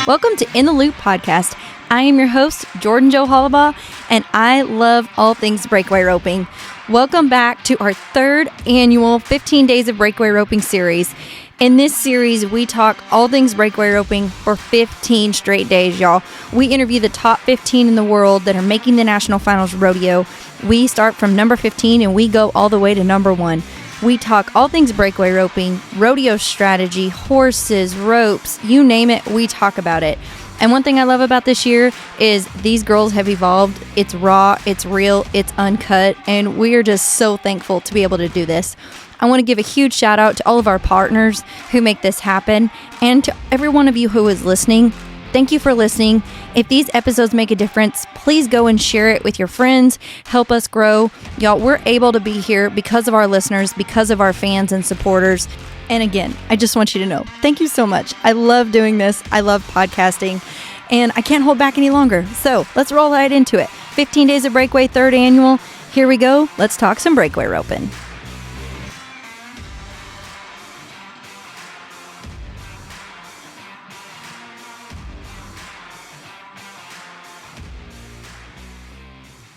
Welcome to In the Loop podcast. I am your host, Jordan Jo Hollabaugh, and I love all things breakaway roping. Welcome back to our third annual 15 Days of Breakaway Roping series. In this series, we talk all things breakaway roping for 15 straight days, y'all. We interview the top 15 in the world that are making the national finals rodeo. We start from number 15 and we go all the way to number 1. We talk all things breakaway roping, rodeo strategy, horses, ropes, you name it, we talk about it. And one thing I love about this year is these girls have evolved. It's raw, it's real, it's uncut, and we are just so thankful to be able to do this. I want to give a huge shout out to all of our partners who make this happen, and to every one of you who is listening. Thank you for listening. If these episodes make a difference, please go and share it with your friends. Help us grow. Y'all, we're able to be here because of our listeners, because of our fans and supporters. And again, I just want you to know, thank you so much. I love doing this. I love podcasting, and I can't hold back any longer. So let's roll right into it. 15 Days of Breakaway, third annual. Here we go. Let's talk some breakaway roping.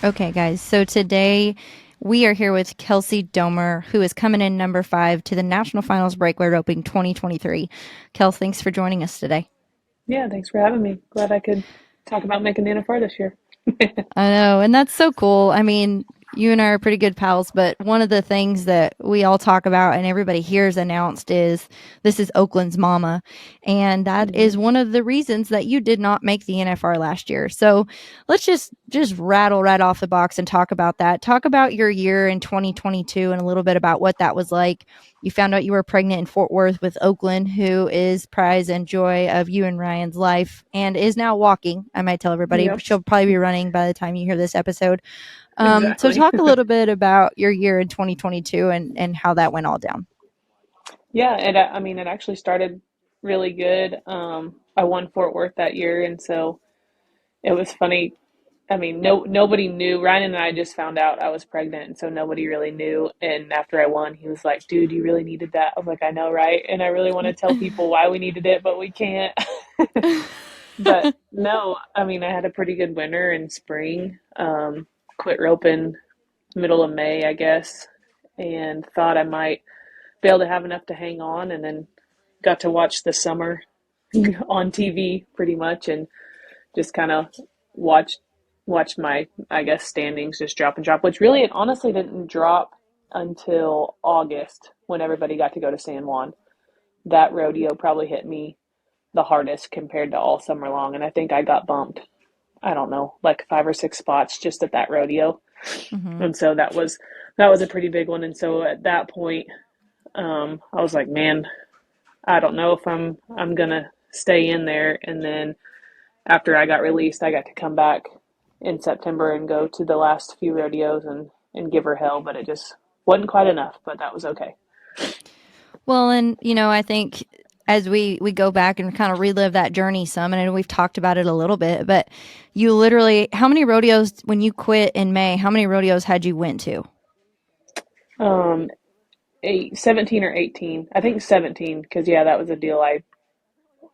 Okay, guys, so today we are here with Kelsie Domer, who is coming in number 5 to the National Finals Breakaway Roping 2023. Kels, thanks for joining us today. Yeah, thanks for having me. Glad I could talk about making the NFR this year. I know, and that's so cool. I mean, you and I are pretty good pals, but one of the things that we all talk about and everybody hears announced is this is Oaklynn's mama. And that is one of the reasons that you did not make the NFR last year. So let's just rattle right off the box and talk about that. Talk about your year in 2022 and a little bit about what that was like. You found out you were pregnant in Fort Worth with Oaklynn, who is prize and joy of you and Ryan's life and is now walking. I might tell everybody. Yep. She'll probably be running by the time you hear this episode. Exactly. So talk a little bit about your year in 2022 and how that went all down. Yeah, it actually started really good. I won Fort Worth that year, and so it was funny. I mean, nobody knew. Ryan and I just found out I was pregnant, and so nobody really knew. And after I won, he was like, "Dude, you really needed that." I was like, "I know, right?" And I really want to tell people why we needed it, but we can't. But no, I had a pretty good winter and spring. Quit roping middle of May, I guess, and thought I might be able to have enough to hang on, and then got to watch the summer on TV pretty much, and just kind of watched my, I guess, standings just drop and drop, which really, it honestly didn't drop until August when everybody got to go to San Juan. That rodeo probably hit me the hardest compared to all summer long, and I think I got bumped, I don't know, like 5 or 6 spots just at that rodeo. Mm-hmm. And so that was a pretty big one. And so at that point, I was like, man, I don't know if I'm gonna stay in there. And then after I got released, I got to come back in September and go to the last few rodeos and give her hell, but it just wasn't quite enough, but that was okay. Well, and I think as we go back and kind of relive that journey some, and I know we've talked about it a little bit, but you literally, how many rodeos, when you quit in May, how many rodeos had you went to? 17 or 18. I think 17, because that was a deal I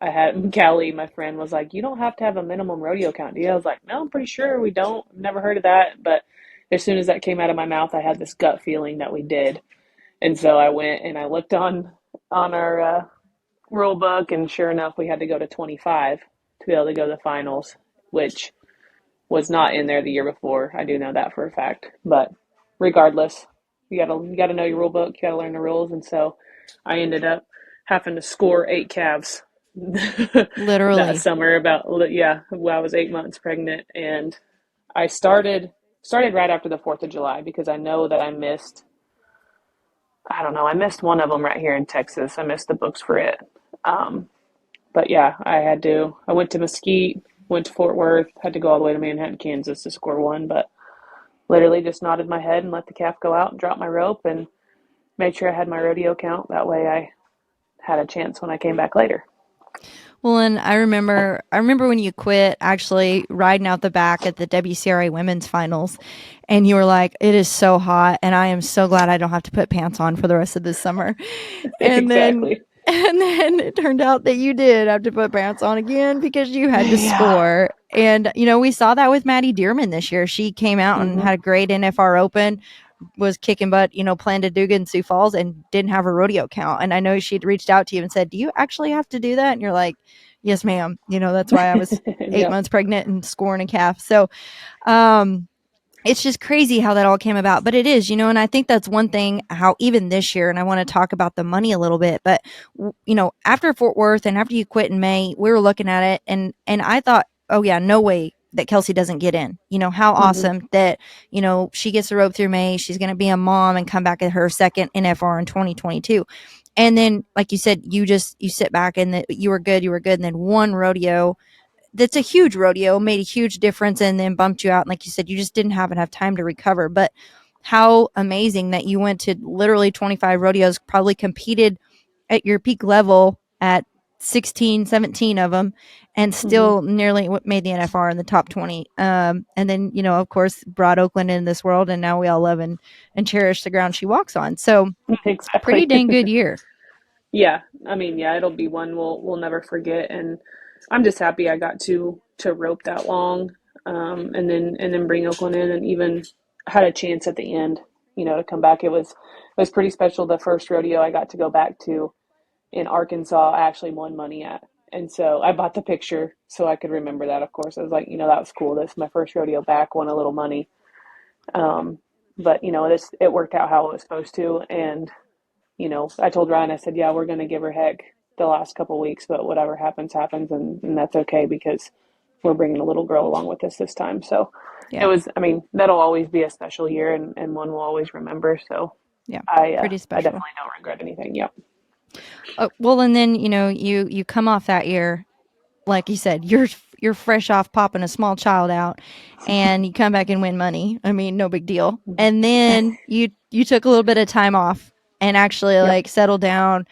had. Callie, my friend, was like, "You don't have to have a minimum rodeo count, do you?" I was like, "No, I'm pretty sure we don't. I've never heard of that." But as soon as that came out of my mouth, I had this gut feeling that we did. And so I went and I looked on our rule book, and sure enough, we had to go to 25 to be able to go to the finals, which was not in there the year before. I do know that for a fact. But regardless, you gotta know your rule book. You gotta learn the rules. And so I ended up having to score 8 calves Literally that summer. I was 8 months pregnant, and I started right after the 4th of July because I know that I missed one of them right here in Texas. I missed the books for it. But yeah, I went to Mesquite, went to Fort Worth, had to go all the way to Manhattan, Kansas to score one, but literally just nodded my head and let the calf go out and drop my rope and made sure I had my rodeo count. That way I had a chance when I came back later. Well, and I remember when you quit actually riding out the back at the WCRA women's finals, and you were like, "It is so hot and I am so glad I don't have to put pants on for the rest of this summer." And Exactly. And then it turned out that you did have to put pants on again because you had to Yeah. score. And, we saw that with Maddie Dearman this year. She came out and Hmm. had a great NFR Open, was kicking butt, planned to do good in Sioux Falls and didn't have a rodeo count. And I know she'd reached out to you and said, do you actually have to do that? And you're like, yes, ma'am. That's why I was 8 Yep. months pregnant and scoring a calf. So, um, it's just crazy how that all came about, but it is, and I think that's one thing how even this year, and I want to talk about the money a little bit, but after Fort Worth and after you quit in May, we were looking at it and I thought, oh yeah, no way that Kelsie doesn't get in. How Hmm. awesome that, she gets the rope through May, she's going to be a mom and come back at her second NFR in 2022. And then, like you said, you sit back and you were good. And then one rodeo that's a huge rodeo made a huge difference and then bumped you out. And like you said, you just didn't have enough time to recover. But how amazing that you went to literally 25 rodeos, probably competed at your peak level at 16, 17 of them, and Hmm. still nearly made the NFR in the top 20. And then, of course, brought Oaklynn in this world. And now we all love and cherish the ground she walks on. So pretty Exactly. dang good year. Yeah, I mean, yeah, it'll be one we'll never forget, and I'm just happy I got to rope that long, and then bring Oakland in, and even had a chance at the end, to come back. It was pretty special. The first rodeo I got to go back to in Arkansas, I actually won money at, and so I bought the picture so I could remember that. Of course, I was like, that was cool. This is my first rodeo back, won a little money, um, but this it worked out how it was supposed to, and I told Ryan, I said, yeah, we're going to give her heck the last couple weeks, but whatever happens, happens. And that's okay because we're bringing a little girl along with us this time. So it Yeah. was, I mean, that'll always be a special year and one we'll always remember. So Yeah. Pretty I special. definitely don't regret anything. Yep. Well, and then, you come off that year, like you said, you're fresh off popping a small child out, and you come back and win money. I mean, no big deal. And then you took a little bit of time off and actually Yep. like settled down,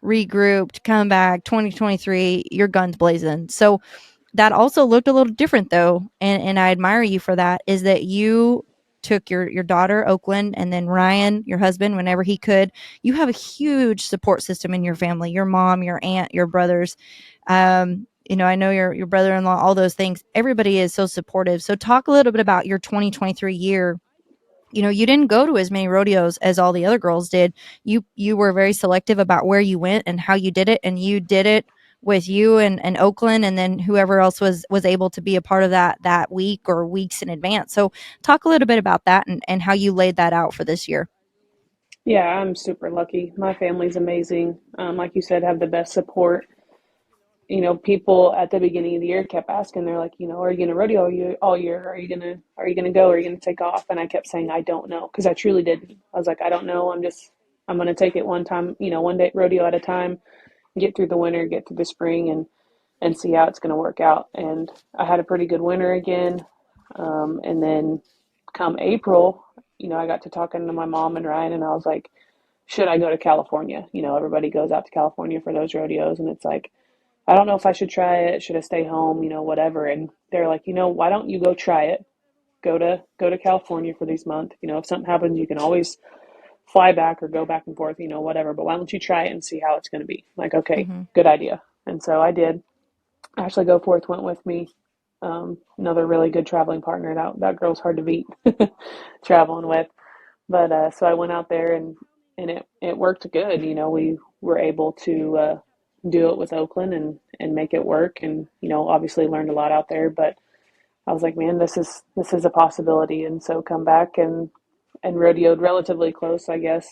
regrouped, come back. 2023, your guns blazing. So that also looked a little different though, and I admire you for that. Is that you took your daughter Oaklynn and then Ryan, your husband, whenever he could. You have a huge support system in your family, your mom, your aunt, your brothers. I know your brother-in-law, all those things. Everybody is so supportive. So talk a little bit about your 2023 year. You didn't go to as many rodeos as all the other girls did. You were very selective about where you went and how you did it, and you did it with you and Oaklynn, and then whoever else was able to be a part of that week or weeks in advance. So talk a little bit about that and how you laid that out for this year. Yeah, I'm super lucky. My family's amazing. Like you said, have the best support. People at the beginning of the year kept asking, they're like, are you gonna rodeo all year? Are you gonna go? Are you gonna take off? And I kept saying, I don't know, because I truly didn't. I was like, I don't know. I'm gonna take it one time, one day rodeo at a time, get through the winter, get through the spring, and see how it's gonna work out. And I had a pretty good winter again. And then come April, I got to talking to my mom and Ryan, and I was like, should I go to California? Everybody goes out to California for those rodeos, and it's like, I don't know if I should try it. Should I stay home? Whatever. And they're like, why don't you go try it? Go to California for these months. If something happens, you can always fly back or go back and forth. Whatever. But why don't you try it and see how it's going to be? Like, okay, Mm-hmm. good idea. And so I did. Ashley Goforth went with me. Another really good traveling partner. That girl's hard to beat traveling with. But so I went out there and it worked good. We were able to do it with Oaklynn and make it work, and obviously learned a lot out there. But I was like, man, this is a possibility, and so come back and rodeoed relatively close, I guess.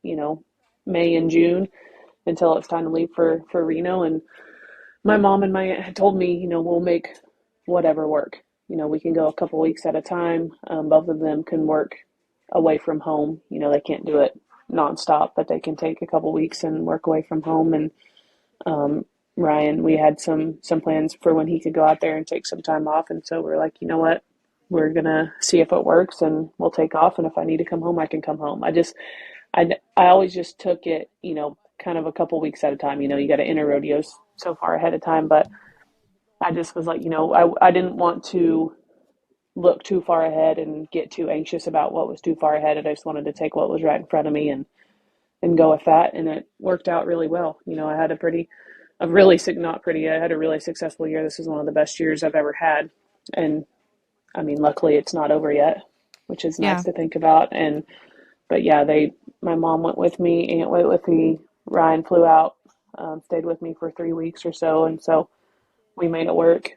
You know, May and June until it's time to leave for Reno. And my mom and my aunt had told me, we'll make whatever work. We can go a couple weeks at a time. Both of them can work away from home. They can't do it nonstop, but they can take a couple weeks and work away from home. And um, Ryan, we had some plans for when he could go out there and take some time off. And so we're like, you know what? We're gonna see if it works, and we'll take off. And if I need to come home, I can come home. I always just took it, kind of a couple weeks at a time. You got to enter rodeos so far ahead of time, but I just was like, I didn't want to look too far ahead and get too anxious about what was too far ahead. And I just wanted to take what was right in front of me and go with that. And it worked out really well. I had a really, not pretty, I had a really successful year. This is one of the best years I've ever had. And I mean, luckily it's not over yet, which is nice Yeah. to think about. But yeah, my mom went with me, aunt went with me, Ryan flew out, stayed with me for 3 weeks or so. And so we made it work.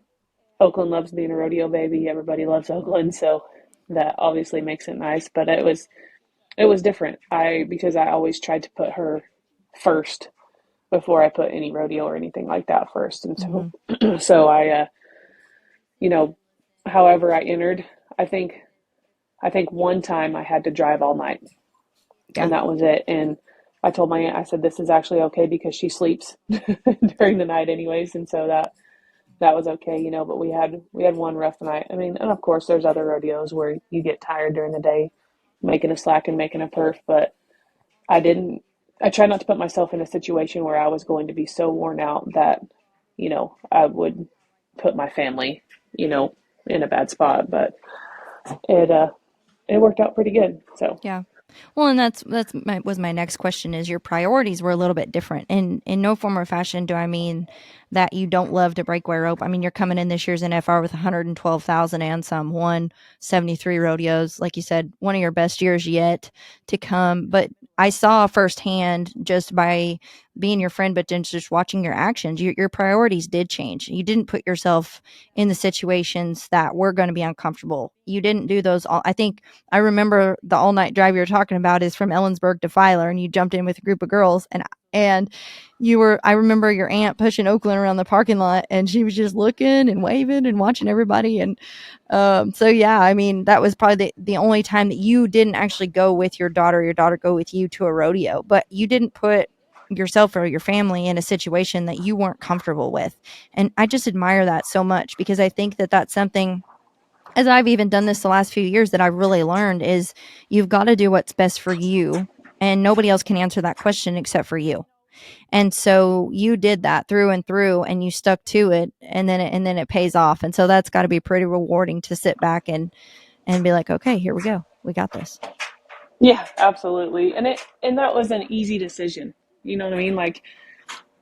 Oaklynn loves being a rodeo baby. Everybody loves Oaklynn. So that obviously makes it nice, but it was different. Because I always tried to put her first before I put any rodeo or anything like that first. And so, Hmm. so you know, however I entered, I think, I think one time I had to drive all night Yeah. and that was it. And I told my aunt, I said, this is actually okay because she sleeps during the night anyways. And so that was okay, but we had one rough night. I mean, and of course there's other rodeos where you get tired during the day making a slack and making a perf, but I didn't, I tried not to put myself in a situation where I was going to be so worn out that, I would put my family, in a bad spot, but it, uh, it worked out pretty good. So, Yeah. Well, and was my next question is your priorities were a little bit different. And in no form or fashion do I mean that you don't love to breakaway rope. I mean, you're coming in this year's NFR with 112,000 and some 173 rodeos. Like you said, one of your best years yet to come. But I saw firsthand just by being your friend, but then just watching your actions, your priorities did change. You didn't put yourself in the situations that were going to be uncomfortable. You didn't do those all. I think I remember the all night drive you're talking about is from Ellensburg to Filer, and you jumped in with a group of girls, and I remember your aunt pushing Oaklynn around the parking lot, and she was just looking and waving and watching everybody, and so yeah, I mean that was probably the only time that you didn't actually go with your daughter go with you to a rodeo, but you didn't put yourself or your family in a situation that you weren't comfortable with, and I just admire that so much because I think that that's something as I've even done this the last few years that I've really learned is you've got to do what's best for you and nobody else can answer that question except for you. And so you did that through and through and you stuck to it and then it pays off. And so that's got to be pretty rewarding to sit back and be like, "Okay, here we go. We got this." yeah, absolutely. And that was an easy decision. You know what I mean? Like,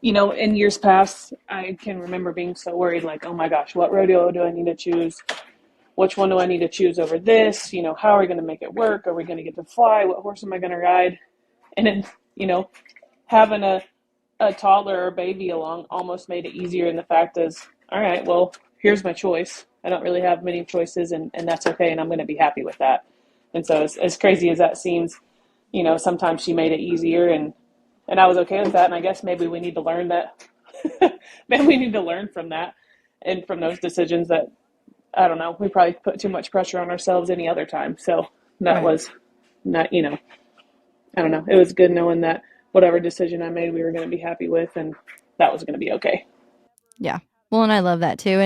in years past, I can remember being so worried, like, oh my gosh, what rodeo do I need to choose? Which one do I need to choose over this? How are we going to make it work? Are we going to get to fly? What horse am I going to ride? And then, having a toddler or baby along almost made it easier. And the fact is, all right, well, here's my choice. I don't really have many choices, and that's okay. And I'm going to be happy with that. And so, as crazy as that seems, sometimes she made it easier, and I was okay with that. And I guess maybe we need to learn that. Maybe we need to learn from that and from those decisions that I don't know. We probably put too much pressure on ourselves any other time. So that Right. was not, I don't know. It was good knowing that whatever decision I made, we were going to be happy with, and that was going to be okay. Yeah. Well, and I love that too.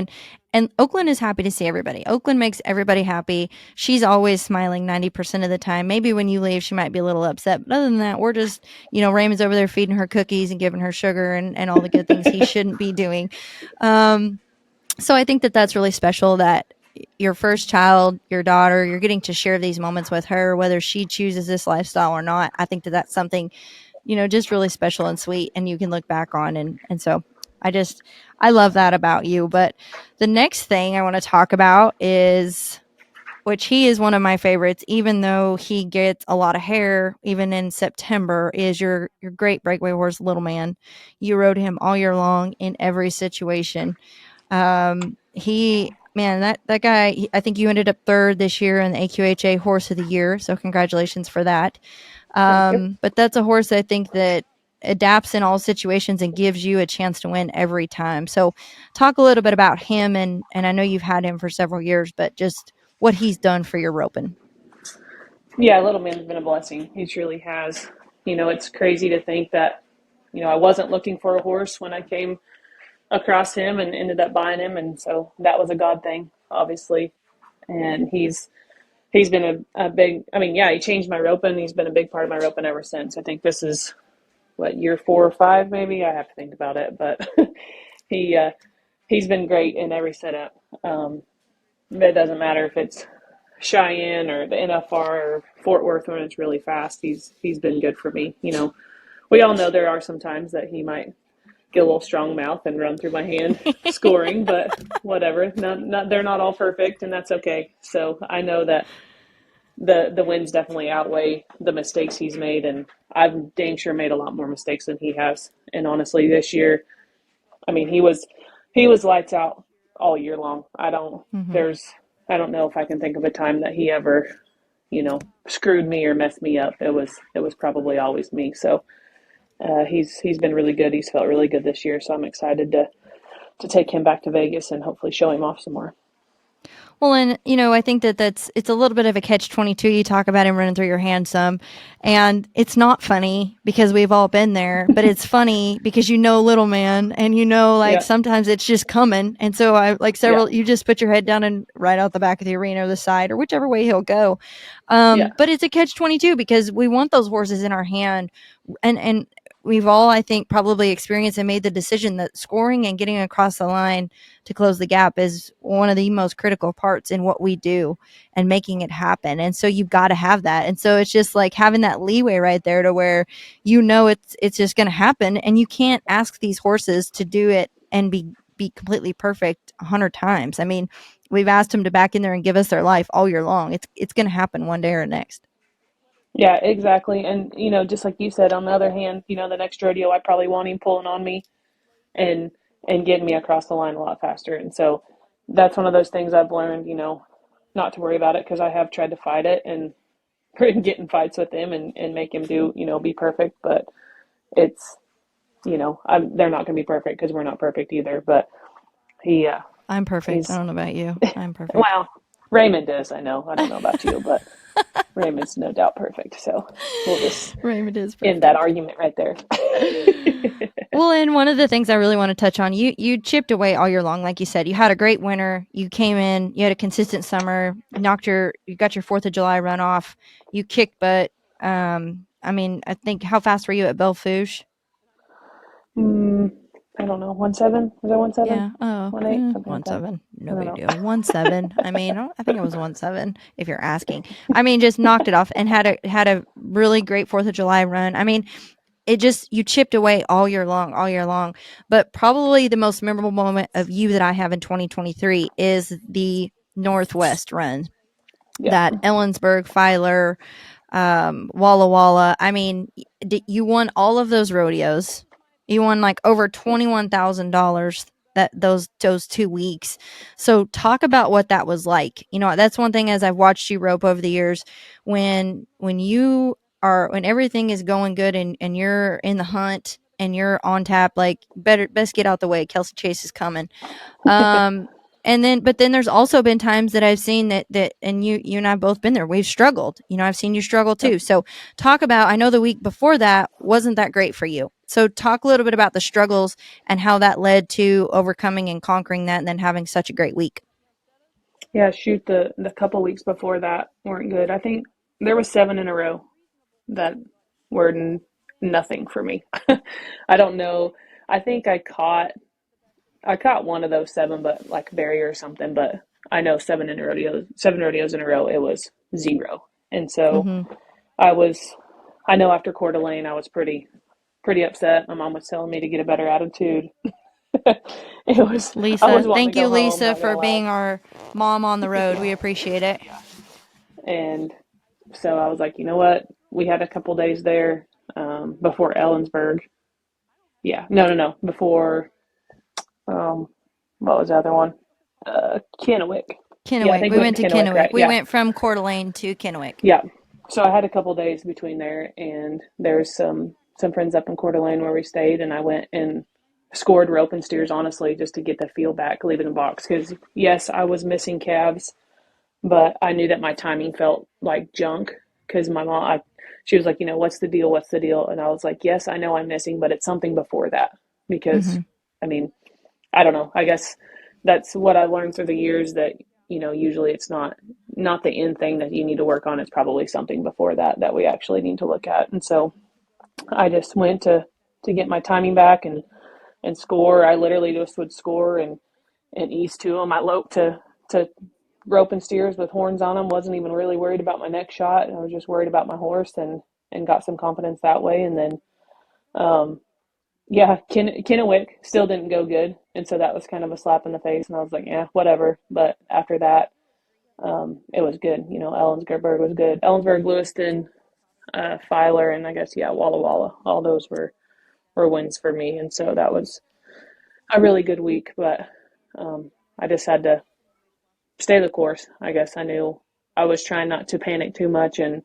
And Oaklynn is happy to see everybody. Oaklynn makes everybody happy. She's always smiling 90% of the time. Maybe when you leave, she might be a little upset. But other than that, we're just, Raymond's over there feeding her cookies and giving her sugar and all the good things he shouldn't be doing. Um, so I think that that's really special that your first child, your daughter, you're getting to share these moments with her, whether she chooses this lifestyle or not. I think that that's something just really special and sweet and you can look back on. And so I just, I love that about you. But the next thing I want to talk about is, which he is one of my favorites, even though he gets a lot of hair, even in September, is your great breakaway horse, Little Man. You rode him all year long in every situation. Man, that guy, I think you ended up third this year in the AQHA Horse of the Year. So congratulations for that. Thank you. But that's a horse I think that adapts in all situations and gives you a chance to win every time. So talk a little bit about him and I know you've had him for several years, but just what he's done for your roping. Yeah, Little Man's been a blessing. He truly has. It's crazy to think that, I wasn't looking for a horse when I came across him and ended up buying him. And so that was a God thing, obviously. And he's been a big, I mean, yeah, he changed my roping. He's been a big part of my roping ever since. I think this is what, year 4 or 5, maybe. I have to think about it, but he he's been great in every setup. It doesn't matter if it's Cheyenne or the NFR or Fort Worth when it's really fast. He's been good for me. we all know there are some times that he might get a little strong mouth and run through my hand scoring, but whatever. They're not all perfect, and that's okay. So I know that the wins definitely outweigh the mistakes he's made, and I've dang sure made a lot more mistakes than he has. And honestly, this year, I mean, he was lights out all year long. Mm-hmm. I don't know if I can think of a time that he ever, screwed me or messed me up. It was probably always me. So he's been really good. He's felt really good this year. So I'm excited to take him back to Vegas and hopefully show him off some more. Well, and I think it's a little bit of a catch-22. You talk about him running through your hand some, and it's not funny because we've all been there, but it's funny because little man, and like Yeah, sometimes it's just coming, and so I like yeah, you just put your head down and right out the back of the arena or the side or whichever way he'll go. yeah, But it's a catch-22 because we want those horses in our hand, and we've all, I think, probably experienced and made the decision that scoring and getting across the line to close the gap is one of the most critical parts in what we do and making it happen. And so you've got to have that. And so it's just like having that leeway right there to where it's just going to happen, and you can't ask these horses to do it and be completely perfect 100 times. I mean, we've asked them to back in there and give us their life all year long. It's going to happen one day or next. yeah, exactly. And just like you said, on the other hand, the next rodeo, I probably want him pulling on me and getting me across the line a lot faster. And so that's one of those things I've learned, not to worry about it, because I have tried to fight it and get in fights with him and make him do, be perfect. But it's, they're not going to be perfect because we're not perfect either. But he, I'm perfect. I he's, don't know about you. I'm perfect. well, Raymond is, I know. I don't know about you, but Raymond's no doubt perfect. So we'll just Raymond is end that perfect. argument right there. Well, and one of the things I really want to touch on, you chipped away all year long, like you said. You had a great winter. You came in. You had a consistent summer. You got your 4th of July runoff. You kicked butt. I mean, I think how fast were you at Belfouche? mm, I don't know. 1-7? Was that 1-7? Yeah. Oh, 1-8? Something like that. 1-7. I No don't big know. deal. 1-7. I mean, I think it was 1-7. If you're asking, I mean, just knocked it off and had a really great 4th of July run. I mean, you chipped away all year long. But probably the most memorable moment of you that I have in 2023 is the Northwest run, Yeah. that Ellensburg, Filer, Walla Walla. I mean, you won all of those rodeos. You won like over $21,000 those 2 weeks. So talk about what that was like. That's one thing as I've watched you rope over the years. When everything is going good and you're in the hunt and you're on tap, like best get out the way. Kelsie Chase is coming. Um, but then there's also been times that I've seen that, and you and I've both been there. We've struggled. I've seen you struggle Yep. too. So talk about, I know the week before that wasn't that great for you. So talk a little bit about the struggles and how that led to overcoming and conquering that and then having such a great week. Yeah, shoot, the couple weeks before that weren't good. I think there was 7 in a row that were nothing for me. I don't know. I think I caught one of those 7, but like barrier or something. But I know 7 rodeos in a row, it was 0. And so Mm-hmm. I was, I know after Coeur d'Alene, I was pretty upset. My mom was telling me to get a better attitude. I Lisa, was wanting to thank you, go home, Lisa, not for gonna lie. being our mom on the road. We appreciate it. And so I was like, you know what? We had a couple days there before Ellensburg. Yeah, no. Before what was the other one? Kennewick. Yeah, I Kennewick. think We we went went to to Kennewick, Kennewick. right? We Yeah, went from Coeur d'Alene to Kennewick. yeah. So I had a couple days between there, and there was some friends up in Coeur d'Alene where we stayed, and I went and scored rope and steers, honestly, just to get the feel back, leaving the box. Because yes, I was missing calves, but I knew that my timing felt like junk. Because my mom, she was like, what's the deal? What's the deal? And I was like, yes, I know I'm missing, but it's something before that. Because Mm-hmm. I mean, I don't know. I guess that's what I learned through the years, that usually it's not the end thing that you need to work on. It's probably something before that we actually need to look at. And so I just went to get my timing back and score. I literally just would score and ease to them. I loped to rope and steers with horns on them. Wasn't even really worried about my next shot. I was just worried about my horse and got some confidence that way. And then Yeah, Kennewick still didn't go good, and so that was kind of a slap in the face. And I was like, yeah, whatever. But after that, it was good. Ellensburg was good. Ellensburg, Lewiston, Filer, and I guess Walla Walla. All those were wins for me, and so that was a really good week. But I just had to stay the course. I guess I knew I was trying not to panic too much, and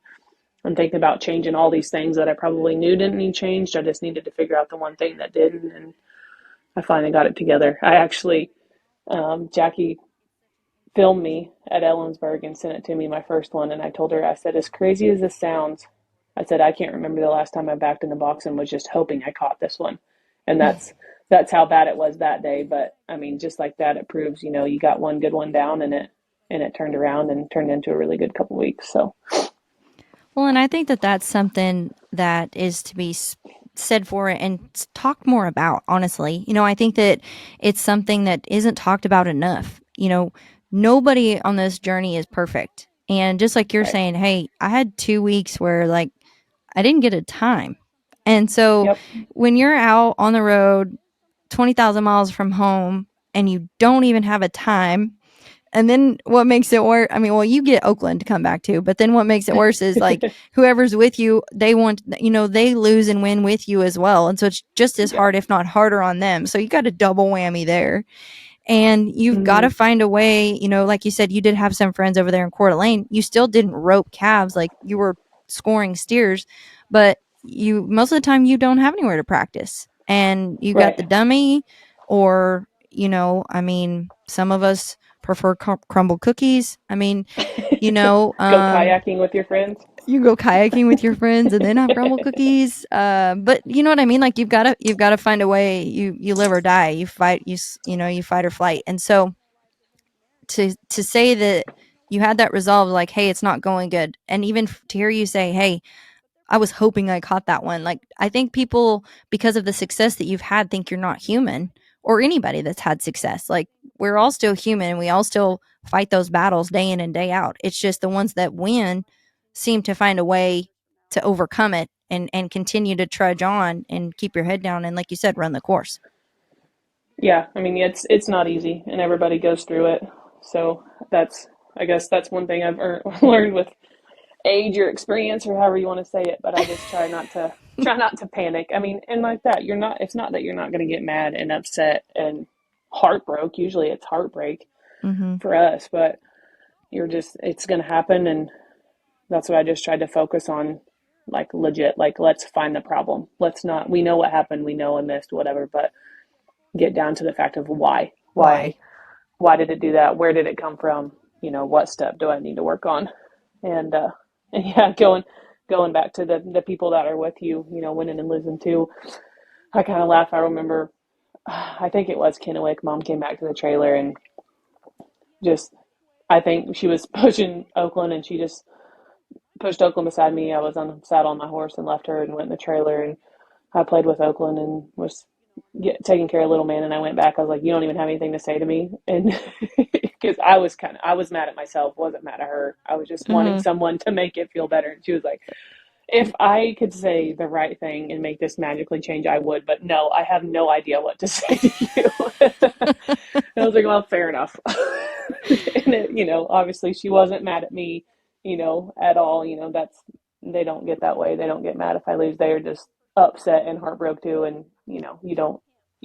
I'm thinking about changing all these things that I probably knew didn't need changed. I just needed to figure out the one thing that didn't, and I finally got it together. I actually, Jackie filmed me at Ellensburg and sent it to me, my first one, and I told her, I said, as crazy as this sounds, I said, I can't remember the last time I backed in the box and was just hoping I caught this one. And that's how bad it was that day. But I mean, just like that, it proves, you got one good one down, and it turned around and turned into a really good couple weeks. So, well, and I think that that's something that is to be said for it and talked more about, honestly. I think that it's something that isn't talked about enough. Nobody on this journey is perfect. And just like you're right. saying, hey, I had 2 weeks where like I didn't get a time. And so Yep. when you're out on the road 20,000 miles from home and you don't even have a time, and then what makes it worse, I mean, well, you get Oaklynn to come back to, but then what makes it worse is like whoever's with you, they want, they lose and win with you as well. And so it's just as hard, if not harder on them. So you got a double whammy there. And you've got to find a way, like you said, you did have some friends over there in Coeur d'Alene. You still didn't rope calves, like you were scoring steers, but most of the time you don't have anywhere to practice. And you got the dummy, or, I mean, some of us prefer crumble cookies. I mean, go kayaking with your friends. You go kayaking with your friends and then have crumble cookies. But you know what I mean? Like you've got to find a way. You live or die. You fight. You fight or flight. And so to say that you had that resolve, like, hey, it's not going good, and even to hear you say, hey, I was hoping I caught that one. Like, I think people, because of the success that you've had, think you're not human, or anybody that's had success. Like, we're all still human and we all still fight those battles day in and day out. It's just the ones that win seem to find a way to overcome it and continue to trudge on and keep your head down. And like you said, run the course. Yeah. I mean, it's not easy, and everybody goes through it. So I guess that's one thing I've learned with age or experience, or however you want to say it. But I just try not to panic. I mean, and like that, it's not that you're not going to get mad and upset and heartbroken. Usually it's heartbreak for us, but it's going to happen. And that's what I just tried to focus on, like legit, like let's find the problem. We know what happened. We know I missed whatever, but get down to the fact of why did it do that? Where did it come from? What step do I need to work on? And yeah, going back to the people that are with you, winning and losing too. I kind of laugh. I remember, I think it was Kennewick. Mom came back to the trailer and I think she was pushing Oaklynn, and she just pushed Oaklynn beside me. I was on the saddle on my horse and left her and went in the trailer, and I played with Oaklynn and was taking care of little man. And I went back. I was like, you don't even have anything to say to me. And because I was mad at myself, wasn't mad at her. I was just wanting someone to make it feel better. And she was like, if I could say the right thing and make this magically change, I would. But no, I have no idea what to say to you. And I was like, well, fair enough. And obviously she wasn't mad at me, at all. They don't get that way. They don't get mad if I lose. They are just upset and heartbroken too. And, you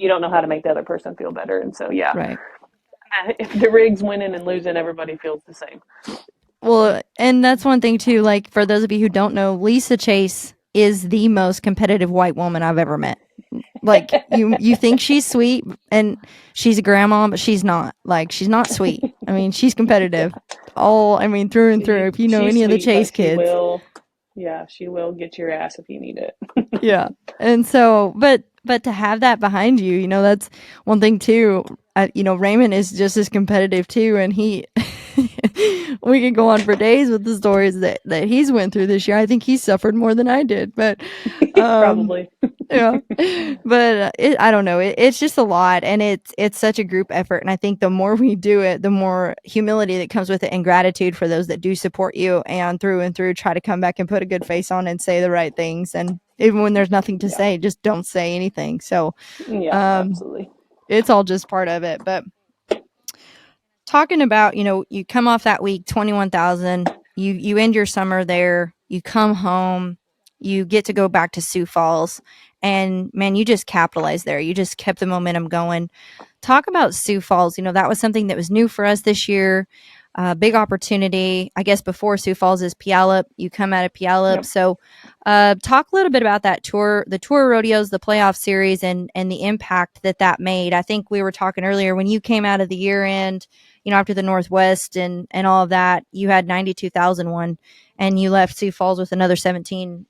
don't know how to make the other person feel better. And so, yeah, Right. If the rig's winning and losing, everybody feels the same. Well, and that's one thing too, like for those of you who don't know, Lisa Chase is the most competitive white woman I've ever met. Like you think she's sweet and she's a grandma, but she's not. Like she's not sweet. I mean, she's competitive. Through and through. If you know any of the Chase kids. She will get your ass if you need it. Yeah. And so, but to have that behind you, that's one thing too. Raymond is just as competitive too, and he we could go on for days with the stories that he's went through this year. I think he suffered more than I did, but probably. Yeah. But I don't know. It's just a lot, and it's such a group effort. And I think the more we do it, the more humility that comes with it, and gratitude for those that do support you and through try to come back and put a good face on and say the right things. And even when there's nothing to say, just don't say anything. So Yeah, absolutely. it's all just part of it. But talking about, you come off that week, 21,000, you end your summer there, you come home, you get to go back to Sioux Falls, and man, you just capitalized there. You just kept the momentum going. Talk about Sioux Falls. That was something that was new for us this year. Big opportunity. I guess before Sioux Falls is Puyallup. You come out of Puyallup. Yep. So talk a little bit about that tour, the tour rodeos, the playoff series, and the impact that made. I think we were talking earlier when you came out of the year end, after the Northwest and all of that, you had 92,001 and you left Sioux Falls with another 17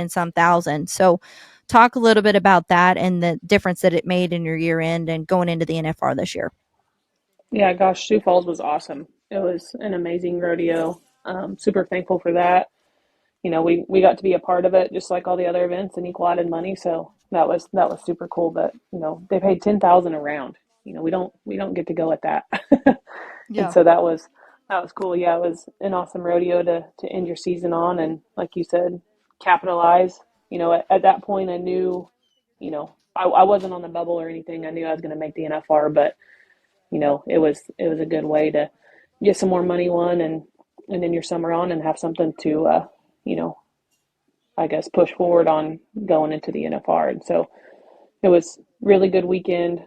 and some thousand. So talk a little bit about that and the difference that it made in your year end and going into the NFR this year. Yeah, gosh, Sioux Falls was awesome. It was an amazing rodeo. Super thankful for that. We got to be a part of it, just like all the other events, and equal added money. So that was super cool. But they paid 10,000 a round. We don't get to go at that. And Yeah. so that was cool. Yeah, it was an awesome rodeo to end your season on, and like you said, capitalize. At that point, I knew, I wasn't on the bubble or anything. I knew I was going to make the NFR, but it was a good way to get some more money won and then your summer on and have something to you know I guess push forward on going into the NFR. And so it was really good weekend.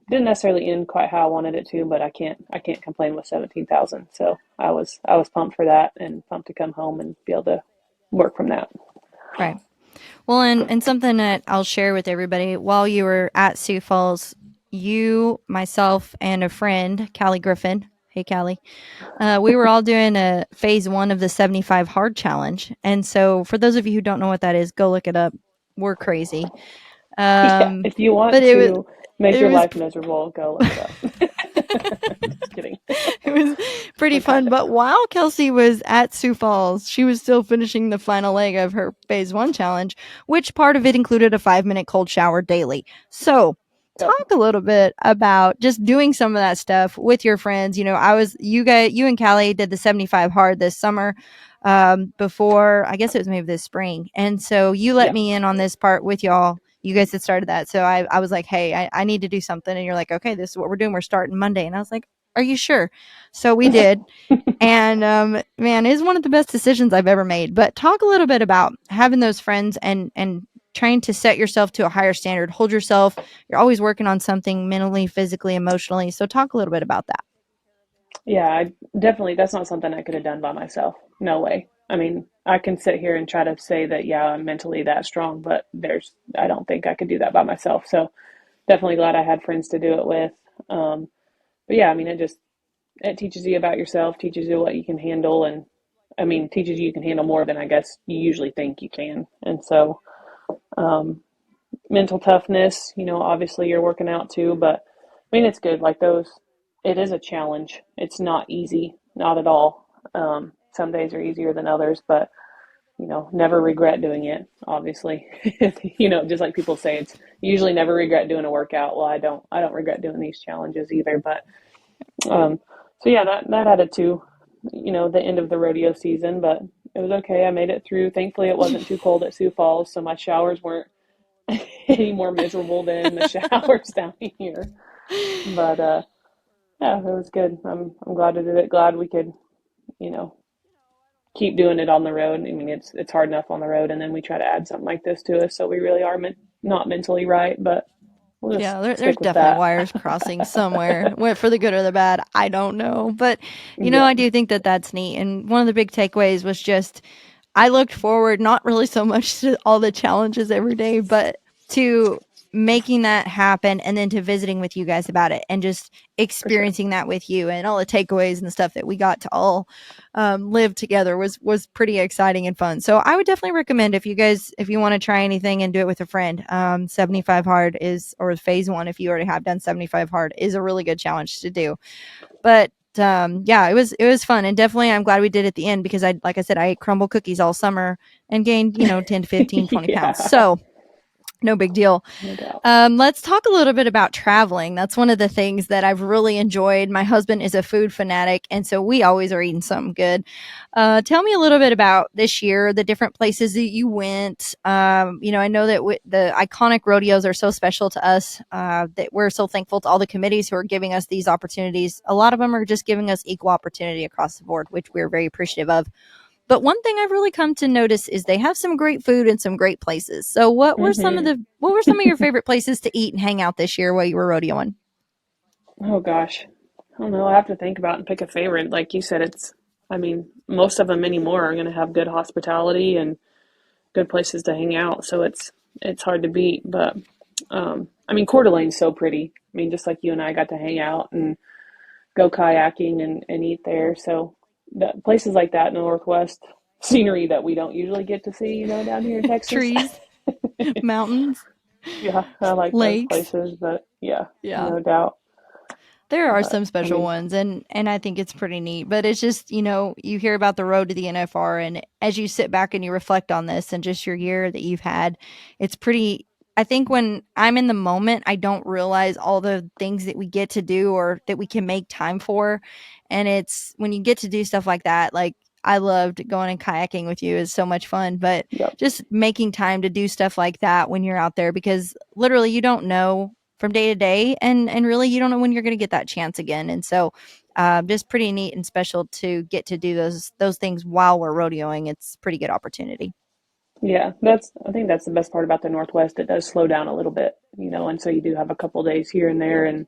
Didn't necessarily end quite how I wanted it to, but I can't complain with 17,000. So I was pumped for that and pumped to come home and be able to work from that. Right. Well, and something that I'll share with everybody, while you were at Sioux Falls, you, myself, and a friend, Callie Griffin. Hey, Callie. We were all doing a phase 1 of the 75 hard challenge. And so for those of you who don't know what that is, go look it up. We're crazy. Yeah, if you But want to make it your was life miserable, go look it up. Just kidding. it was pretty We're fun. kind of But while Kelsie was at Sioux Falls, she was still finishing the final leg of her phase 1 challenge, which part of it included a 5-minute cold shower daily. So Yep. talk a little bit about just doing some of that stuff with your friends. You and Callie did the 75 hard this summer, before, I guess it was maybe this spring. And so you let Yeah. me in on this part with y'all. You guys had started that. So I was like, hey, I need to do something. And you're like, okay, this is what we're doing. We're starting Monday. And I was like, are you sure? So we did. And man, it's one of the best decisions I've ever made. But talk a little bit about having those friends and trying to set yourself to a higher standard, hold yourself. You're always working on something mentally, physically, emotionally. So talk a little bit about that. Yeah, I definitely, that's not something I could have done by myself. No way. I mean, I can sit here and try to say that, yeah, I'm mentally that strong, but I don't think I could do that by myself. So definitely glad I had friends to do it with. But yeah, I mean, it teaches you about yourself, teaches you what you can handle, and I mean, teaches you can handle more than I guess you usually think you can. And so, um, mental toughness, obviously you're working out too, but I mean, it's good. Like it is a challenge. It's not easy, not at all. Some days are easier than others, but never regret doing it, obviously. Just like people say, it's usually never regret doing a workout. Well, I don't regret doing these challenges either, but, um, so yeah, that added to, the end of the rodeo season, but it was okay. I made it through. Thankfully, it wasn't too cold at Sioux Falls, so my showers weren't any more miserable than the showers down here. But yeah, it was good. I'm glad I did it. Glad we could, you know, keep doing it on the road. I mean, it's hard enough on the road, and then we try to add something like this to us, so we really are not mentally right, but we'll just Yeah, there's stick with definitely that. wires crossing somewhere, for the good or the bad. I don't know. But, Yeah, I do think that that's neat. And one of the big takeaways was just I looked forward not really so much to all the challenges every day, but to making that happen and then to visiting with you guys about it and just for sure. experiencing that with you and all the takeaways and the stuff that we got to all live together was pretty exciting and fun. So I would definitely recommend if you want to try anything and do it with a friend, 75 hard or phase 1, if you already have done 75 hard, is a really good challenge to do. But yeah, it was fun, and definitely I'm glad we did it at the end because like I said, I ate crumble cookies all summer and gained 10 to 15, 20 pounds. Yeah, So No big deal. No doubt. Let's talk a little bit about traveling. That's one of the things that I've really enjoyed. My husband is a food fanatic, and so we always are eating something good. Tell me a little bit about this year, the different places that you went. I know that the iconic rodeos are so special to us, that we're so thankful to all the committees who are giving us these opportunities. A lot of them are just giving us equal opportunity across the board, which we're very appreciative of. But one thing I've really come to notice is they have some great food and some great places. So Hmm. what were some of your favorite places to eat and hang out this year while you were rodeoing? Oh gosh. I don't know. I have to think about and pick a favorite. Like you said, I mean, most of them anymore are going to have good hospitality and good places to hang out. So it's hard to beat. But I mean, Coeur d'Alene's so pretty. I mean, just like you and I got to hang out and go kayaking and eat there. So places like that in the Northwest, scenery that we don't usually get to see, down here in Texas. Trees, mountains, Yeah, I like those lakes. places, but yeah, Yeah. no doubt. There are But some I special mean, ones, and I think it's pretty neat. But it's just, you hear about the road to the NFR, and as you sit back and you reflect on this and just your year that you've had, it's pretty. I think when I'm in the moment, I don't realize all the things that we get to do or that we can make time for. And it's when you get to do stuff like that, like I loved going and kayaking with you, is so much fun. But yep, just making time to do stuff like that when you're out there, because literally you don't know from day to day, and really you don't know when you're going to get that chance again. And so just pretty neat and special to get to do those things while we're rodeoing. It's a pretty good opportunity. yeah, I think that's the best part about the Northwest. It does slow down a little bit, and so you do have a couple days here and there, and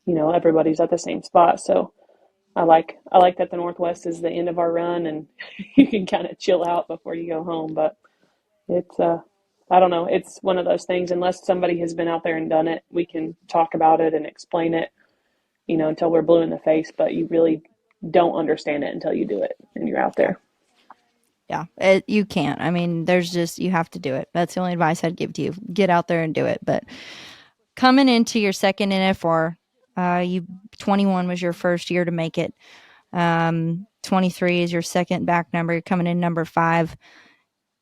everybody's at the same spot. So I like that the Northwest is the end of our run, and you can kind of chill out before you go home. But it's I don't know. It's one of those things. Unless somebody has been out there and done it, we can talk about it and explain it, until we're blue in the face. But you really don't understand it until you do it and you're out Yeah. there. Yeah, you can't. I mean, there's just, you have to do it. That's the only advice I'd give to you. Get out there and do it. But coming into your second NFR, you 21 was your first year to make it. 23 is your second back number. You're coming in number 5.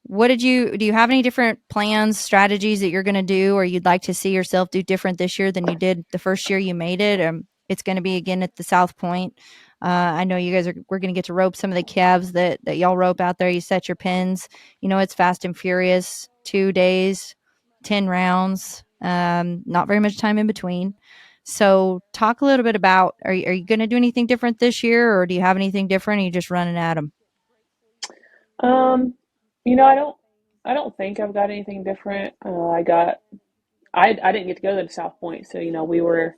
Do you have any different plans, strategies that you're going to do, or you'd like to see yourself do different this year than you did the first year you made it? It's going to be again at the South Point. I know you guys we're going to get to rope some of the calves that y'all rope out there. You set your pins. It's fast and furious, 2 days, 10 rounds, not very much time in between. So talk a little bit about, are you going to do anything different this year, or do you have anything different? Or are you just running at them? Um, I don't think I've got anything different. I didn't get to go to the South Point, so we were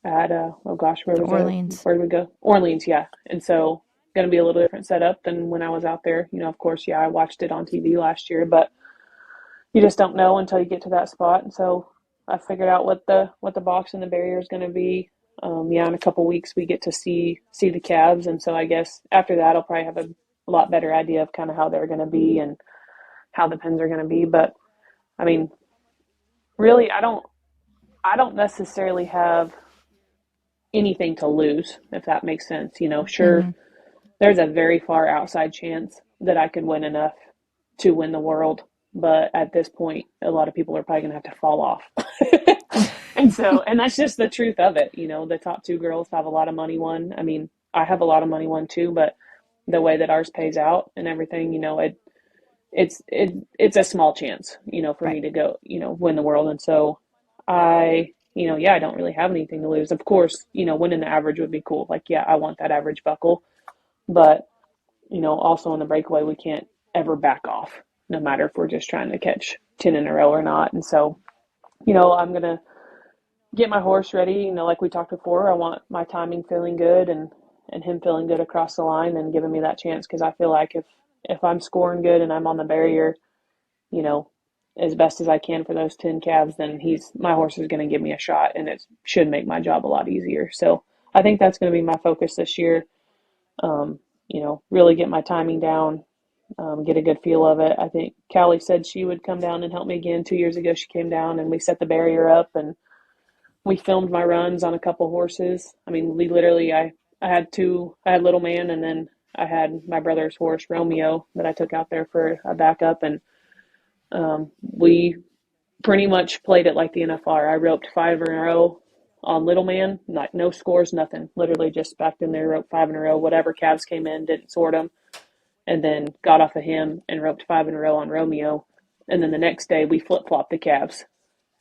at oh gosh, where was it? Orleans. Where did we go? Orleans, yeah. And so going to be a little different setup than when I was out there. Of course, yeah, I watched it on TV last year, but you just don't know until you get to that spot. And so I figured out what the box and the barrier is going to be. Yeah, in a couple weeks we get to see the calves, and so I guess after that I'll probably have a lot better idea of kind of how they're going to be and how the pins are going to be. But I mean, really, I don't necessarily have anything to lose, if that makes sense. Sure, Mm-hmm. there's a very far outside chance that I could win enough to win the world, but at this point, a lot of people are probably going to have to fall off. And that's just the truth of it. The top two girls have a lot of money won. I mean, I have a lot of money won too, but the way that ours pays out and everything, it's a small chance, for Right. me to go, win the world. And so yeah, I don't really have anything to lose. Of course, winning the average would be cool. Like, yeah, I want that average buckle, but also in the breakaway, we can't ever back off, no matter if we're just trying to catch 10 in a row or not. And so, I'm going to get my horse ready. Like we talked before, I want my timing feeling good and him feeling good across the line and giving me that chance. Cause I feel like if I'm scoring good and I'm on the barrier, you know, as best as I can for those 10 calves, then my horse is going to give me a shot and it should make my job a lot easier. So I think that's going to be my focus this year. Um, really get my timing down, get a good feel of it. I think Callie said she would come down and help me again 2 years ago. She came down and we set the barrier up and we filmed my runs on a couple horses. I mean, we literally, I had two, I had Little Man and then I had my brother's horse, Romeo, that I took out there for a backup. And we pretty much played it like the NFR. I roped 5 in a row on little man, like no scores, nothing. Literally just backed in there, roped 5 in a row. Whatever calves came in, didn't sort them, and then got off of him and roped 5 in a row on Romeo. And then the next day we flip flopped the calves,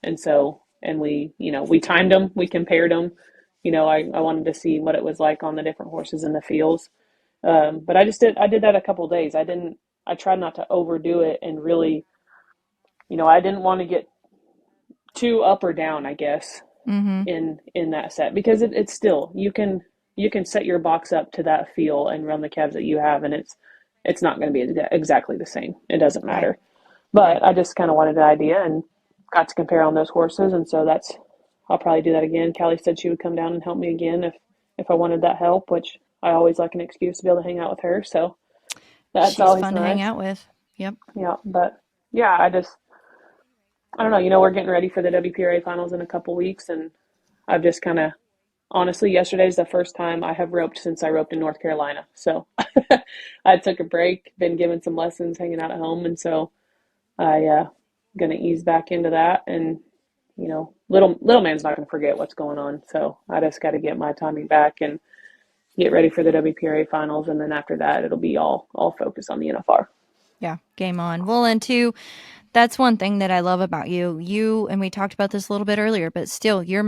and so and we timed them, we compared them. I wanted to see what it was like on the different horses in the fields. But I did that a couple of days. I tried not to overdo it and really, I didn't want to get too up or down, I guess, Mm-hmm. in that set, because it's still, you can set your box up to that feel and run the calves that you have, and it's not going to be exactly the same. It doesn't Right. matter. But Right. I just kind of wanted an idea and got to compare on those horses, and so I'll probably do that again. Callie said she would come down and help me again if I wanted that help, which I always like an excuse to be able to hang out with her. So that's She's always fun to hang nice. out with. Yep. Yeah, but yeah, I don't know. We're getting ready for the WPRA finals in a couple weeks, and I've just kind of honestly, yesterday's the first time I have roped since I roped in North Carolina. So I took a break, been given some lessons, hanging out at home, and so I gonna ease back into that. And little man's not gonna forget what's going on. So I just got to get my timing back and get ready for the WPRA finals, and then after that, it'll be all focused on the NFR. Yeah. Game on. Well, and two, that's one thing that I love about you. And we talked about this a little bit earlier, but still, you're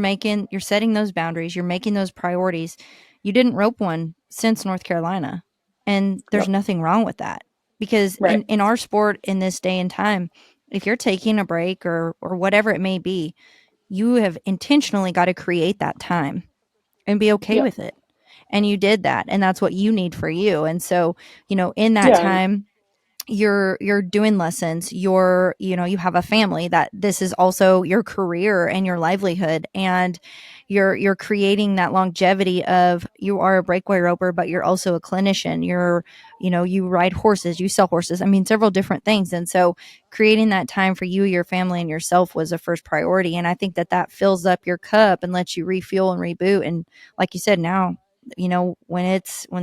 setting those boundaries, you're making those priorities. You didn't rope one since North Carolina, and there's Yep. nothing wrong with that, because Right. in our sport in this day and time, if you're taking a break or whatever it may be, you have intentionally got to create that time and be okay Yep. with it. And you did that, and that's what you need for you. And so, in that Yeah. time, you're doing lessons, you have a family, that this is also your career and your livelihood, and you're creating that longevity of, you are a breakaway roper, but you're also a clinician. You ride horses, you sell horses, I mean, several different things. And so creating that time for you, your family, and yourself was a first priority. And I think that fills up your cup and lets you refuel and reboot. And like you said, now, when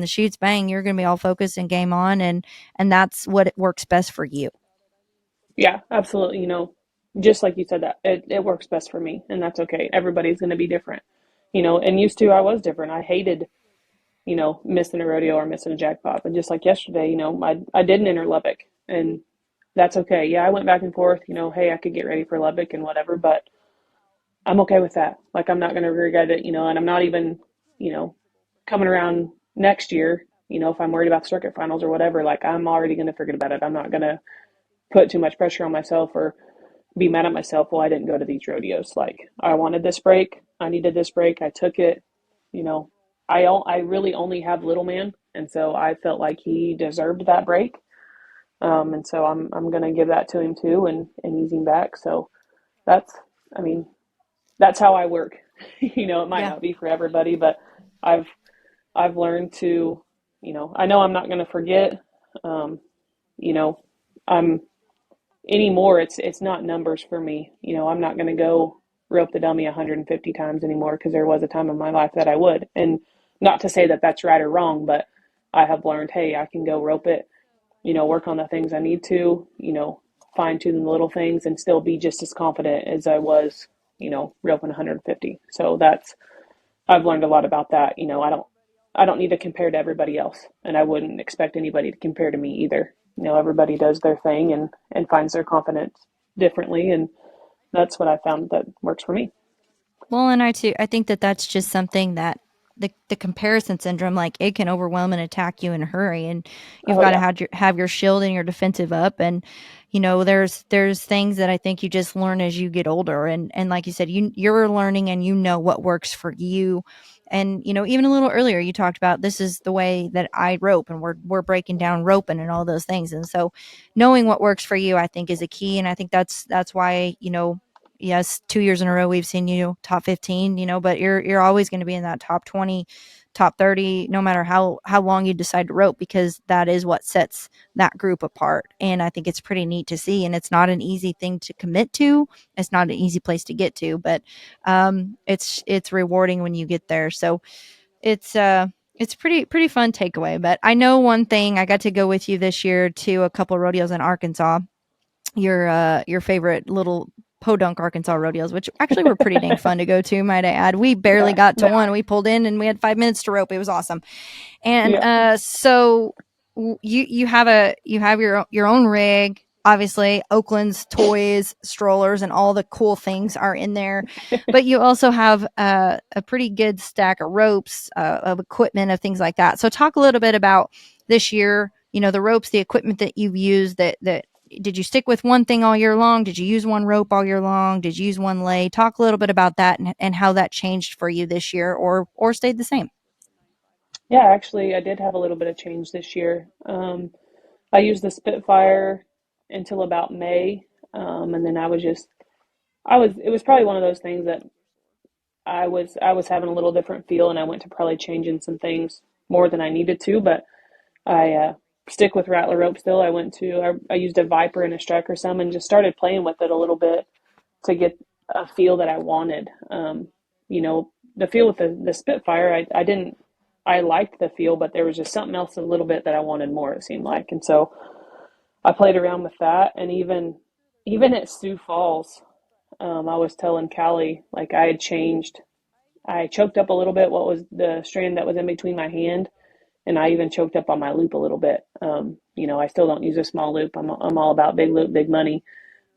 the shoots bang, you're going to be all focused and game on, and that's what works best for you. Yeah, absolutely. Just like you said, that it works best for me, and that's okay. Everybody's going to be different. And used to, I was different. I hated, missing a rodeo or missing a jackpot. But just like yesterday, I didn't enter Lubbock, and that's okay. Yeah, I went back and forth, hey, I could get ready for Lubbock and whatever, but I'm okay with that. Like, I'm not going to regret it, and I'm not even, you know, coming around next year, if I'm worried about the circuit finals or whatever, like, I'm already going to forget about it. I'm not going to put too much pressure on myself or be mad at myself. Well, I didn't go to these rodeos. Like, I wanted this break. I needed this break. I took it. You know, I really only have little man, and so I felt like he deserved that break. And so I'm gonna give that to him too, and ease him back. So that's, I mean, that's how I work. It might Yeah. not be for everybody, but I've I've learned to, I know I'm not gonna forget. Um, you know, I'm anymore. It's not numbers for me. I'm not gonna go rope the dummy 150 times anymore, because there was a time in my life that I would. And not to say that that's right or wrong, but I have learned, hey, I can go rope it, work on the things I need to, fine tune the little things, and still be just as confident as I was, roping 150. So I've learned a lot about that. I don't need to compare to everybody else, and I wouldn't expect anybody to compare to me either. Everybody does their thing and finds their confidence differently, and that's what I found that works for me. Well, and I think that's just something that the comparison syndrome, like, it can overwhelm and attack you in a hurry, and you've Oh got to yeah. have your shield and your defensive up. And there's things that I think you just learn as you get older, and like you said, you're learning, and what works for you. And even a little earlier, you talked about, this is the way that I rope, and we're breaking down roping and all those things. And so knowing what works for you, I think, is a key. And I think that's why, yes, 2 years in a row we've seen you top 15, but you're always going to be in that top 20, top 30, no matter how long you decide to rope, because that is what sets that group apart. And I think it's pretty neat to see, and it's not an easy thing to commit to. It's not an easy place to get to, but it's rewarding when you get there. So it's pretty fun takeaway. But I know one thing, I got to go with you this year to a couple rodeos in Arkansas, your favorite little Podunk, Arkansas rodeos, which actually were pretty dang fun to go to, might I add. We barely got to one. We pulled in and we had 5 minutes to rope. It was awesome. And so you have your own rig. Obviously, Oaklynn's toys, strollers, and all the cool things are in there. But you also have a pretty good stack of ropes, of equipment, of things like that. So talk a little bit about this year, the ropes, the equipment that you've used. That did you stick with one thing all year long? Did you use one rope all year long? Did you use one lay? Talk a little bit about that and how that changed for you this year or stayed the same. Yeah, actually, I did have a little bit of change this year. I used the Spitfire until about May, and then it was probably one of those things that I was having a little different feel, and I went to probably changing some things more than I needed to, but I stick with Rattler rope still. I used a Viper and a Striker some and just started playing with it a little bit to get a feel that I wanted. The feel with the Spitfire, I liked the feel, but there was just something else a little bit that I wanted more, it seemed like. And so I played around with that. And even at Sioux Falls, I was telling Callie, like I choked up a little bit what was the strand that was in between my hand. And I even choked up on my loop a little bit. I still don't use a small loop. I'm all about big loop, big money.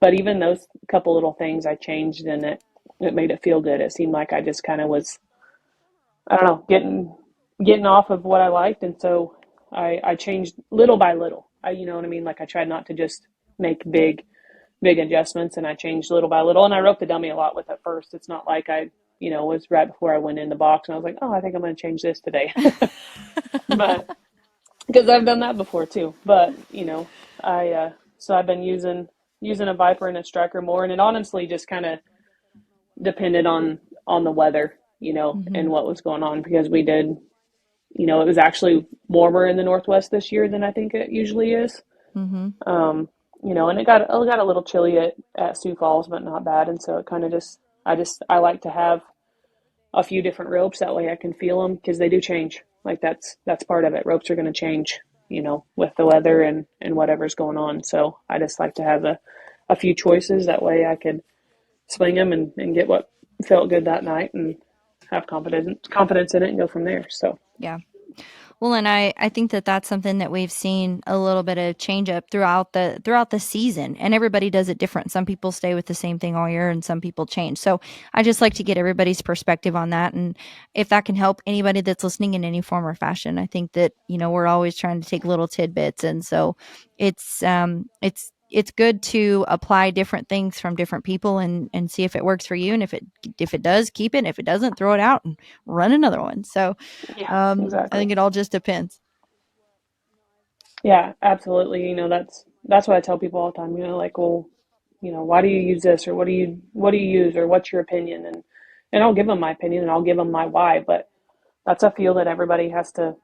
But even those couple little things I changed, and it made it feel good. It seemed like I just kind of was, I don't know, getting off of what I liked. And so I changed little by little. You know what I mean? Like I tried not to just make big adjustments, and I changed little by little. And I roped the dummy a lot with it first. It's not like I was right before I went in the box and I was like, oh, I think I'm going to change this today. But because I've done that before too. But, so I've been using a Viper and a Striker more. And it honestly just kind of depended on the weather, and what was going on, because we did, it was actually warmer in the Northwest this year than I think it usually is. Mm-hmm. And it got a little chilly at Sioux Falls, but not bad. And so it kind of I like to have a few different ropes. That way I can feel them, because they do change. Like that's part of it. Ropes are going to change, with the weather and whatever's going on. So I just like to have a few choices. That way I could swing them and get what felt good that night and have confidence in it and go from there. So, yeah. Well, and I think that that's something that we've seen a little bit of change up throughout the season, and everybody does it different. Some people stay with the same thing all year, and some people change. So I just like to get everybody's perspective on that, and if that can help anybody that's listening in any form or fashion, I think that we're always trying to take little tidbits, and so it's good to apply different things from different people and see if it works for you, and if it does, keep it. And if it doesn't, throw it out and run another one. So exactly. I think it all just depends. Yeah, absolutely. That's what I tell people all the time. Like, well, why do you use this, or what do you use, or what's your opinion? And I'll give them my opinion, and I'll give them my why. But that's a feel that everybody has to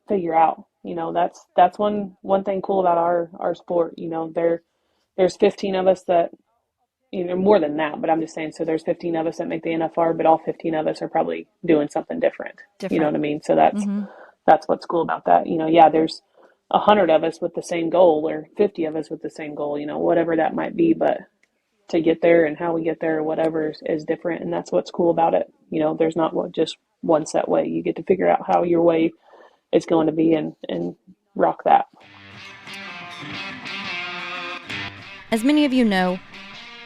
figure out. That's one thing cool about our sport. There's 15 of us that, more than that, but I'm just saying, so there's 15 of us that make the NFR, but all 15 of us are probably doing something different. You know what I mean? So that's what's cool about that. There's 100 of us with the same goal, or 50 of us with the same goal, whatever that might be, but to get there and how we get there or whatever is different. And that's what's cool about it. There's not just one set way. You get to figure out how your way is going to be and rock that. As many of you know,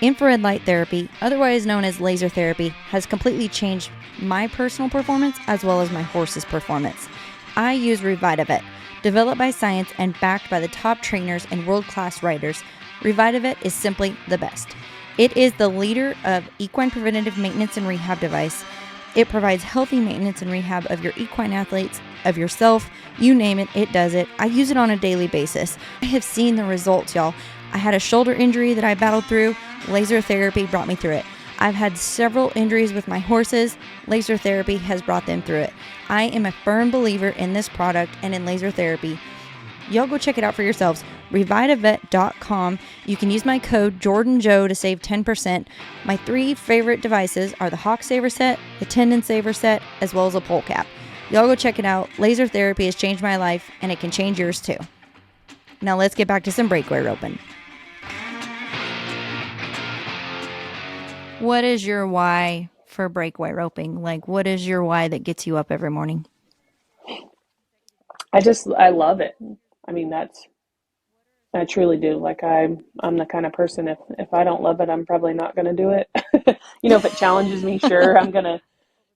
infrared light therapy, otherwise known as laser therapy, has completely changed my personal performance as well as my horse's performance. I use Revitavet. Developed by science and backed by the top trainers and world-class riders, Revitavet is simply the best. It is the leader of equine preventative maintenance and rehab device. It provides healthy maintenance and rehab of your equine athletes, of yourself, you name it, it does it. I use it on a daily basis. I have seen the results, y'all. I had a shoulder injury that I battled through. Laser therapy brought me through it. I've had several injuries with my horses. Laser therapy has brought them through it. I am a firm believer in this product and in laser therapy. Y'all go check it out for yourselves. Revitavet.com. You can use my code JordanJoe to save 10%. My 3 favorite devices are the Hawk Saver set, the Tendon Saver set, as well as a pole cap. Y'all go check it out. Laser therapy has changed my life, and it can change yours too. Now let's get back to some breakaway roping. What is your why for breakaway roping? Like, what is your why that gets you up every morning? I love it. I mean, I truly do. Like I'm the kind of person, if I don't love it, I'm probably not going to do it. If it challenges me, sure, I'm going to,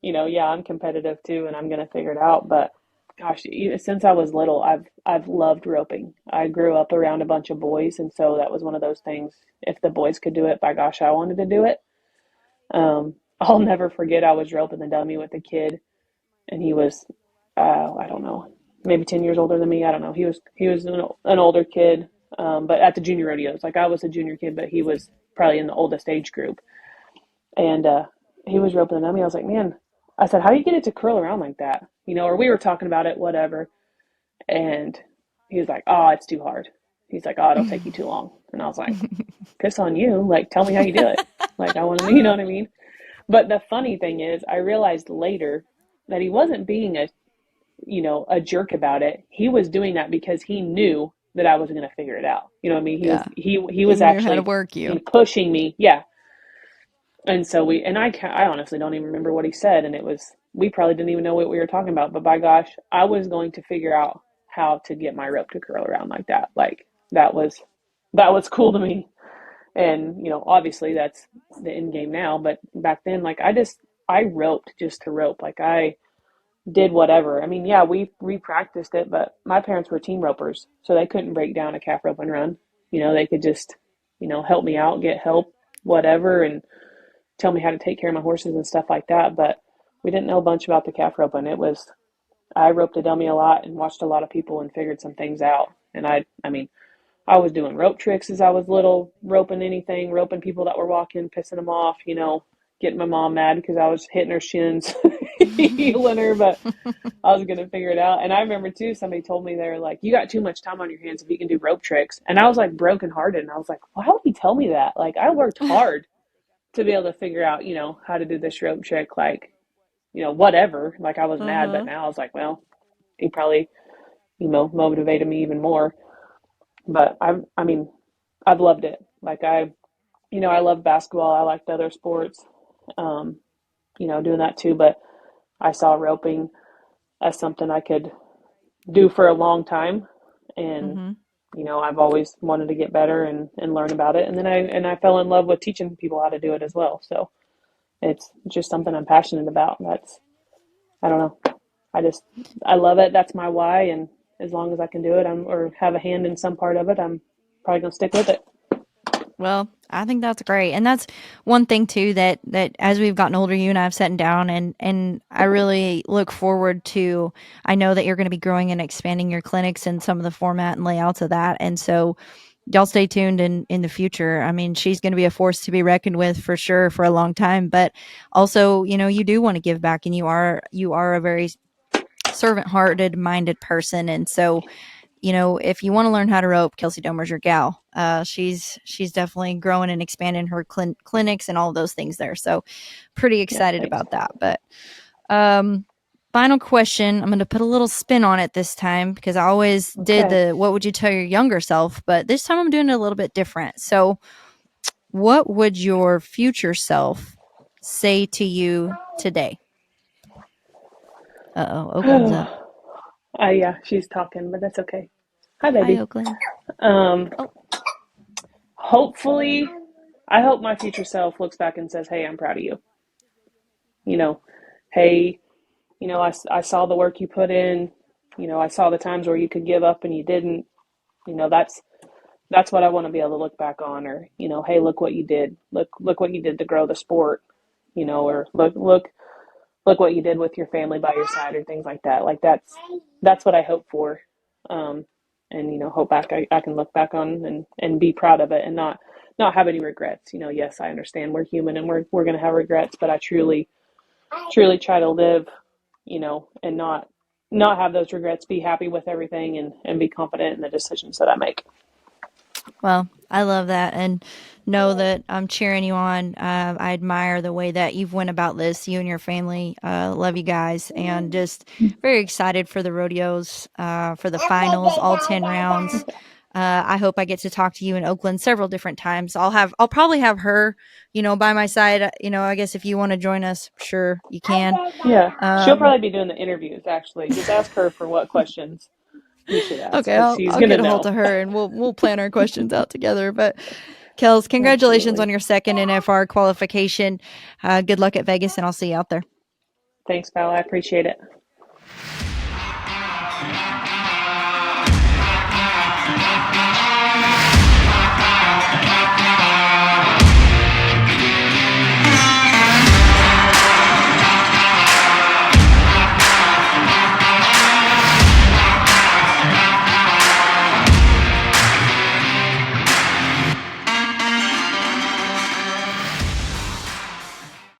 yeah, I'm competitive too and I'm going to figure it out, but gosh, since I was little, I've loved roping. I grew up around a bunch of boys, and so that was one of those things. If the boys could do it, by gosh, I wanted to do it. I'll never forget I was roping the dummy with a kid, and he was, I don't know, maybe 10 years older than me. I don't know. He was an older kid, but at the junior rodeos, like I was a junior kid, but he was probably in the oldest age group, and he was roping the dummy. I was like, man, I said, how do you get it to curl around like that? Or we were talking about it, whatever, and he was like, oh, it's too hard. He's like, oh, it'll take you too long, and I was like, piss on you. Like, tell me how you do it. Like, I want to, you know what I mean? But the funny thing is, I realized later that he wasn't being a jerk about it. He was doing that because he knew that I was going to figure it out. You know what I mean? Yeah. He He was knew how to actually work you. pushing me. Yeah. And so I honestly don't even remember what he said. And we probably didn't even know what we were talking about. But by gosh, I was going to figure out how to get my rope to curl around like that. Like that was cool to me. And, obviously that's the end game now. But back then, like I roped just to rope. Like I did whatever. I mean, yeah, we practiced it, but my parents were team ropers, so they couldn't break down a calf rope and run. They could just, help me out, get help, whatever, and tell me how to take care of my horses and stuff like that. But we didn't know a bunch about the calf roping. I roped a dummy a lot and watched a lot of people and figured some things out. And I mean, I was doing rope tricks as I was little, roping anything, roping people that were walking, pissing them off, getting my mom mad because I was hitting her shins, healing her, but I was going to figure it out. And I remember too, somebody told me, they were like, you got too much time on your hands if you can do rope tricks. And I was like brokenhearted. And I was like, why would he tell me that? Like I worked hard to be able to figure out, how to do this rope trick, like, whatever. Like I was mad, but now I was like, well, he probably, motivated me even more. But I mean, I've loved it. Like I love basketball. I liked other sports, doing that too. But I saw roping as something I could do for a long time. And, Mm-hmm. I've always wanted to get better and learn about it. And then I fell in love with teaching people how to do it as well. So it's just something I'm passionate about. I don't know. I love it. That's my why. And as long as I can do it, or have a hand in some part of it, I'm probably going to stick with it. Well, I think that's great. And that's one thing too that as we've gotten older, you and I have sat down and I really look forward to. I know that you're going to be growing and expanding your clinics and some of the format and layouts of that. And so y'all stay tuned in the future. I mean, she's going to be a force to be reckoned with for sure for a long time, but also, you do want to give back and you are a very servant-hearted minded person. And so if you want to learn how to rope, Kelsie Domer's your gal. She's definitely growing and expanding her clinics and all of those things there. So pretty Yeah, excited thanks. about that. But final question. I'm going to put a little spin on it this time because I always did Okay. what would you tell your younger self? But this time I'm doing it a little bit different. So what would your future self say to you today? Uh-oh, Oaklyn's up. Yeah, she's talking, but that's okay. Hi, Hi, baby. Oaklynn. Um, Oh, Hopefully, I hope my future self looks back and says, "Hey, I'm proud of you." You know, hey, I saw the work you put in. I saw the times where you could give up and you didn't. That's what I want to be able to look back on, or hey, look what you did. Look what you did to grow the sport. Or look what you did with your family by your side, or things like that. Like that's what I hope for. Um, and hope back I can look back on and be proud of it and not have any regrets. Yes, I understand we're human and we're going to have regrets, but I truly try to live, and not have those regrets, be happy with everything and be confident in the decisions that I make. well, I love that and know that I'm cheering you on. I admire the way that you've went about this, you and your family. Love you guys and just very excited for the rodeos, for the finals, all 10 rounds. I hope I get to talk to you in Oaklynn several different times. I'll probably have her, by my side. I guess if you want to join us, sure you can. Yeah, she'll probably be doing the interviews. Actually, just ask her for what questions you should ask Okay, because she's I'll gonna get a hold know. of her and we'll plan our questions out together. But Kels, congratulations Absolutely. on your second NFR qualification. Good luck at Vegas, and I'll see you out there. Thanks, pal. I appreciate it.